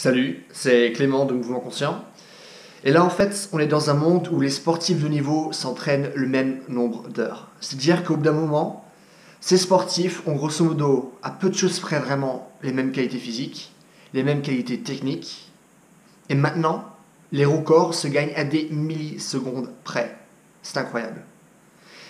Salut, c'est Clément de Mouvement Conscient. Et là, en fait, on est dans un monde où les sportifs de haut niveau s'entraînent le même nombre d'heures. C'est-à-dire qu'au bout d'un moment, ces sportifs ont grosso modo, à peu de choses près vraiment, les mêmes qualités physiques, les mêmes qualités techniques. Et maintenant, les records se gagnent à des millisecondes près. C'est incroyable.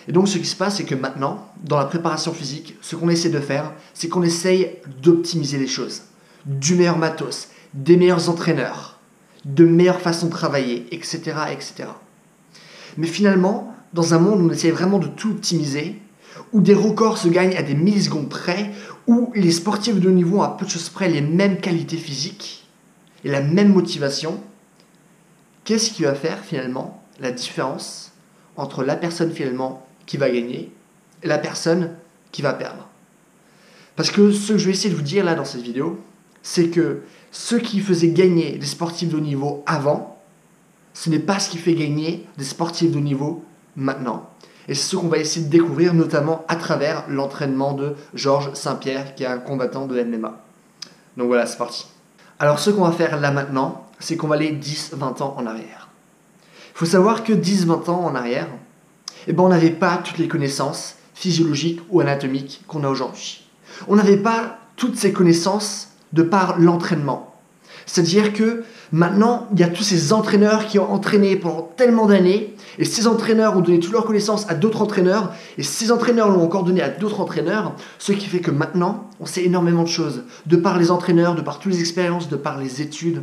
Et donc, ce qui se passe, c'est que maintenant, dans la préparation physique, ce qu'on essaie de faire, c'est qu'on essaye d'optimiser les choses. Du meilleur matos, des meilleurs entraîneurs, de meilleures façons de travailler, etc., etc. Mais finalement, dans un monde où on essaie vraiment de tout optimiser, où des records se gagnent à des millisecondes près, où les sportifs de haut niveau ont à peu de choses près les mêmes qualités physiques et la même motivation, qu'est-ce qui va faire finalement la différence entre la personne finalement qui va gagner et la personne qui va perdre? Parce que ce que je vais essayer de vous dire là dans cette vidéo, c'est que ce qui faisait gagner des sportifs de haut niveau avant, ce n'est pas ce qui fait gagner des sportifs de haut niveau maintenant. Et c'est ce qu'on va essayer de découvrir notamment à travers l'entraînement de Georges St-Pierre, qui est un combattant de MMA. Donc voilà, c'est parti. Alors ce qu'on va faire là maintenant, c'est qu'on va aller 10-20 ans en arrière. Il faut savoir que 10-20 ans en arrière, on n'avait pas toutes les connaissances physiologiques ou anatomiques qu'on a aujourd'hui. On n'avait pas toutes ces connaissances de par l'entraînement. C'est-à-dire que maintenant, il y a tous ces entraîneurs qui ont entraîné pendant tellement d'années, et ces entraîneurs ont donné toutes leurs connaissances à d'autres entraîneurs, et ces entraîneurs l'ont encore donné à d'autres entraîneurs, ce qui fait que maintenant, on sait énormément de choses. De par les entraîneurs, de par toutes les expériences, de par les études,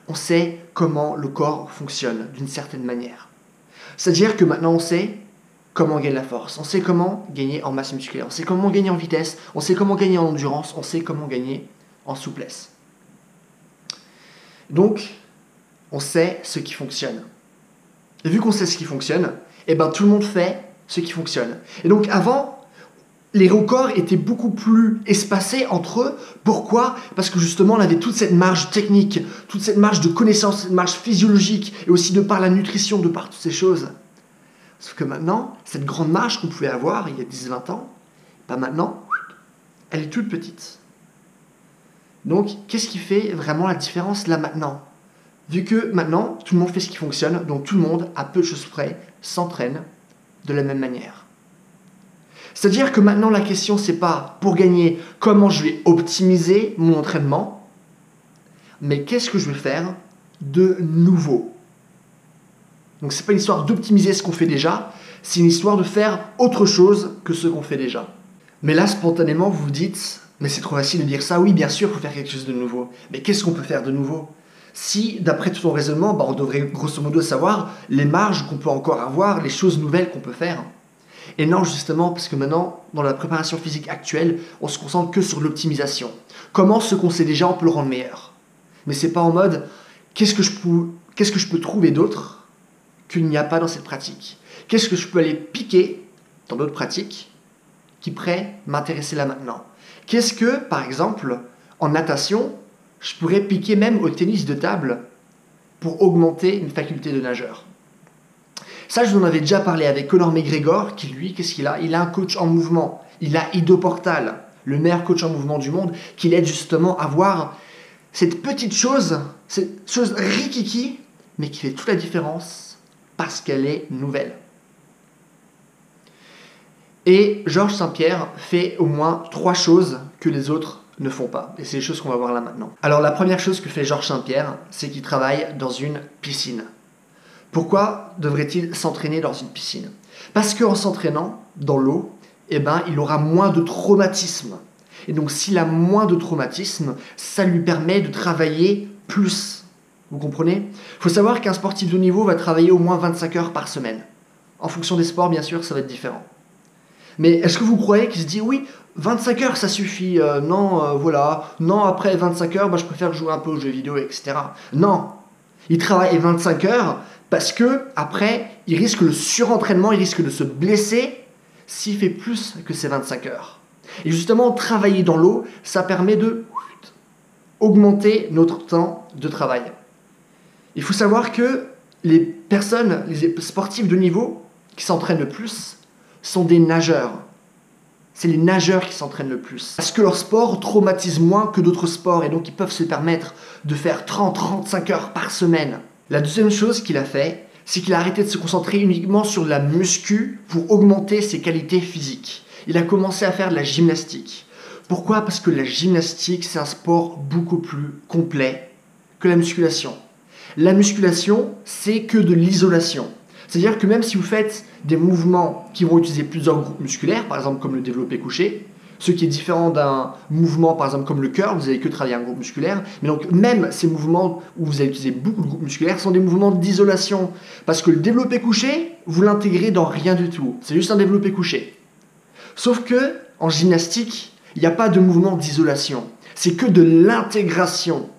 on sait comment le corps fonctionne d'une certaine manière. C'est-à-dire que maintenant, on sait comment gagner la force, on sait comment gagner en masse musculaire, on sait comment gagner en vitesse, on sait comment gagner en endurance, on sait comment gagner en souplesse. Donc, on sait ce qui fonctionne. Et vu qu'on sait ce qui fonctionne, tout le monde fait ce qui fonctionne. Et donc avant, les records étaient beaucoup plus espacés entre eux. Pourquoi ? Parce que justement, on avait toute cette marge technique, toute cette marge de connaissance, cette marge physiologique, et aussi de par la nutrition, de par toutes ces choses. Sauf que maintenant, cette grande marge qu'on pouvait avoir il y a 10-20 ans, maintenant, elle est toute petite. Donc, qu'est-ce qui fait vraiment la différence là maintenant ? Vu que maintenant, tout le monde fait ce qui fonctionne, donc tout le monde, à peu de choses près, s'entraîne de la même manière. C'est-à-dire que maintenant, la question, c'est pas pour gagner comment je vais optimiser mon entraînement, mais qu'est-ce que je vais faire de nouveau. Donc, c'est pas une histoire d'optimiser ce qu'on fait déjà, c'est une histoire de faire autre chose que ce qu'on fait déjà. Mais là, spontanément, vous vous dites, mais c'est trop facile de dire ça. Oui, bien sûr, il faut faire quelque chose de nouveau. Mais qu'est-ce qu'on peut faire de nouveau ? Si, d'après tout ton raisonnement, on devrait grosso modo savoir les marges qu'on peut encore avoir, les choses nouvelles qu'on peut faire. Et non, justement, parce que maintenant, dans la préparation physique actuelle, on se concentre que sur l'optimisation. Comment ce qu'on sait déjà, on peut le rendre meilleur. Mais c'est pas en mode, qu'est-ce que je peux trouver d'autre qu'il n'y a pas dans cette pratique ? Qu'est-ce que je peux aller piquer dans d'autres pratiques qui pourraient m'intéresser là maintenant ? Qu'est-ce que, par exemple, en natation, je pourrais piquer même au tennis de table pour augmenter une faculté de nageur ? Ça, je vous en avais déjà parlé avec Conor McGregor, qui lui, qu'est-ce qu'il a ? Il a un coach en mouvement. Il a Ido Portal, le meilleur coach en mouvement du monde, qui l'aide justement à voir cette petite chose, cette chose rikiki, mais qui fait toute la différence parce qu'elle est nouvelle. Et Georges St-Pierre fait au moins 3 choses que les autres ne font pas. Et c'est les choses qu'on va voir là maintenant. Alors la première chose que fait Georges St-Pierre, c'est qu'il travaille dans une piscine. Pourquoi devrait-il s'entraîner dans une piscine ? Parce qu'en s'entraînant dans l'eau, il aura moins de traumatisme. Et donc s'il a moins de traumatisme, ça lui permet de travailler plus. Vous comprenez ? Il faut savoir qu'un sportif de haut niveau va travailler au moins 25 heures par semaine. En fonction des sports, bien sûr, ça va être différent. Mais est-ce que vous croyez qu'il se dit, oui, 25 heures, ça suffit, non, après 25 heures, je préfère jouer un peu aux jeux vidéo, etc. Non, il travaille 25 heures parce que après, il risque le surentraînement, il risque de se blesser s'il fait plus que ces 25 heures. Et justement, travailler dans l'eau, ça permet de augmenter notre temps de travail. Il faut savoir que les sportifs de niveau qui s'entraînent le plus, sont des nageurs. c'est les nageurs qui s'entraînent le plus. Parce que leur sport traumatise moins que d'autres sports et donc ils peuvent se permettre de faire 30-35 heures par semaine. La deuxième chose qu'il a fait, c'est qu'il a arrêté de se concentrer uniquement sur la muscu pour augmenter ses qualités physiques. Il a commencé à faire de la gymnastique. Pourquoi? Parce que la gymnastique, c'est un sport beaucoup plus complet que la musculation. La musculation, c'est que de l'isolation. C'est-à-dire que même si vous faites des mouvements qui vont utiliser plusieurs groupes musculaires, par exemple comme le développé couché, ce qui est différent d'un mouvement par exemple comme le curl, vous n'allez que travailler un groupe musculaire, mais donc même ces mouvements où vous allez utiliser beaucoup de groupes musculaires sont des mouvements d'isolation, parce que le développé couché, vous l'intégrez dans rien du tout, c'est juste un développé couché. Sauf que en gymnastique, il n'y a pas de mouvement d'isolation, c'est que de l'intégration.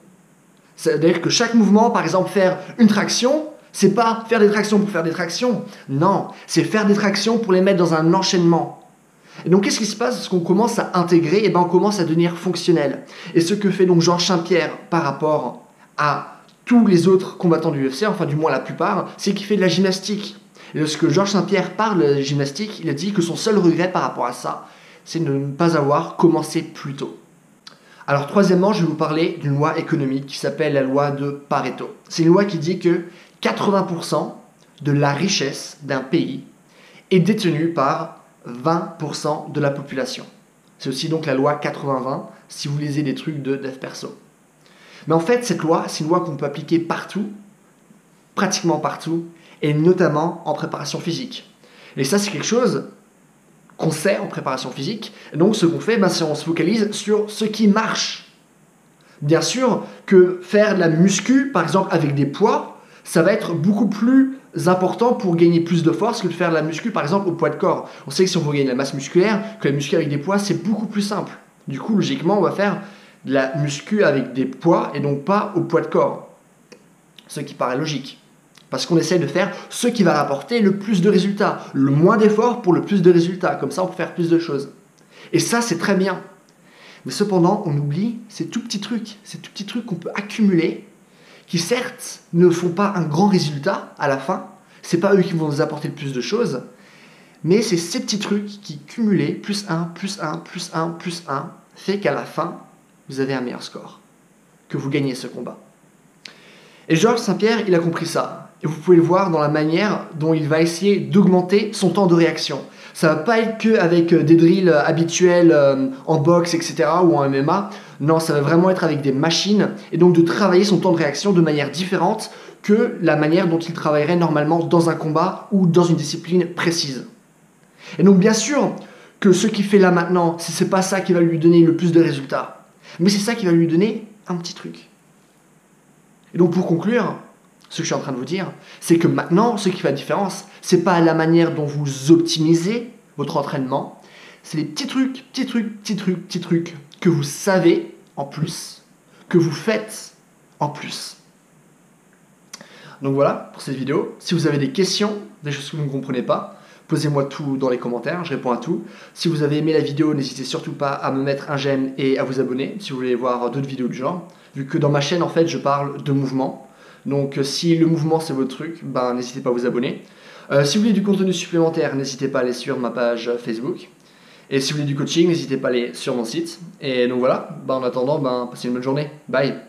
C'est-à-dire que chaque mouvement, par exemple faire une traction, c'est pas faire des tractions pour faire des tractions, non, c'est faire des tractions pour les mettre dans un enchaînement. Et donc qu'est-ce qui se passe lorsqu'on commence à intégrer? Et ben on commence à devenir fonctionnel. Et ce que fait donc Georges St-Pierre par rapport à tous les autres combattants du UFC, enfin du moins la plupart, c'est qu'il fait de la gymnastique. Et lorsque Georges St-Pierre parle de la gymnastique, il a dit que son seul regret par rapport à ça, c'est de ne pas avoir commencé plus tôt. Alors troisièmement, je vais vous parler d'une loi économique qui s'appelle la loi de Pareto. C'est une loi qui dit que 80% de la richesse d'un pays est détenue par 20% de la population. C'est aussi donc la loi 80-20 si vous lisez des trucs de dev perso. Mais en fait, cette loi, c'est une loi qu'on peut appliquer partout, pratiquement partout, et notamment en préparation physique. Et ça, c'est quelque chose qu'on sait en préparation physique. Et donc, ce qu'on fait, c'est on se focalise sur ce qui marche. Bien sûr que faire de la muscu, par exemple, avec des poids, ça va être beaucoup plus important pour gagner plus de force que de faire de la muscu par exemple au poids de corps. On sait que si on veut gagner de la masse musculaire, que la muscu avec des poids c'est beaucoup plus simple. Du coup logiquement on va faire de la muscu avec des poids et donc pas au poids de corps. Ce qui paraît logique. Parce qu'on essaie de faire ce qui va rapporter le plus de résultats. Le moins d'efforts pour le plus de résultats. Comme ça on peut faire plus de choses. Et ça c'est très bien. Mais cependant on oublie ces tout petits trucs qu'on peut accumuler qui certes ne font pas un grand résultat à la fin, c'est pas eux qui vont nous apporter le plus de choses, mais c'est ces petits trucs qui cumulés, plus 1, plus 1, plus 1, plus 1, fait qu'à la fin, vous avez un meilleur score, que vous gagnez ce combat. Et Georges St-Pierre, il a compris ça, et vous pouvez le voir dans la manière dont il va essayer d'augmenter son temps de réaction. Ça va pas être qu'avec des drills habituels en boxe, etc. ou en MMA. Non, ça va vraiment être avec des machines et donc de travailler son temps de réaction de manière différente que la manière dont il travaillerait normalement dans un combat ou dans une discipline précise. Et donc bien sûr que ce qu'il fait là maintenant, c'est pas ça qui va lui donner le plus de résultats, mais c'est ça qui va lui donner un petit truc. Et donc pour conclure, ce que je suis en train de vous dire, c'est que maintenant, ce qui fait la différence, c'est pas la manière dont vous optimisez votre entraînement, c'est les petits trucs que vous savez en plus, que vous faites en plus. Donc voilà pour cette vidéo. Si vous avez des questions, des choses que vous ne comprenez pas, posez-moi tout dans les commentaires, je réponds à tout. Si vous avez aimé la vidéo, n'hésitez surtout pas à me mettre un j'aime et à vous abonner si vous voulez voir d'autres vidéos du genre. Vu que dans ma chaîne, en fait, je parle de mouvement. Donc si le mouvement c'est votre truc, n'hésitez pas à vous abonner. Si vous voulez du contenu supplémentaire, n'hésitez pas à aller sur ma page Facebook. Et si vous voulez du coaching, n'hésitez pas à aller sur mon site. Et donc voilà, en attendant, passez une bonne journée. Bye.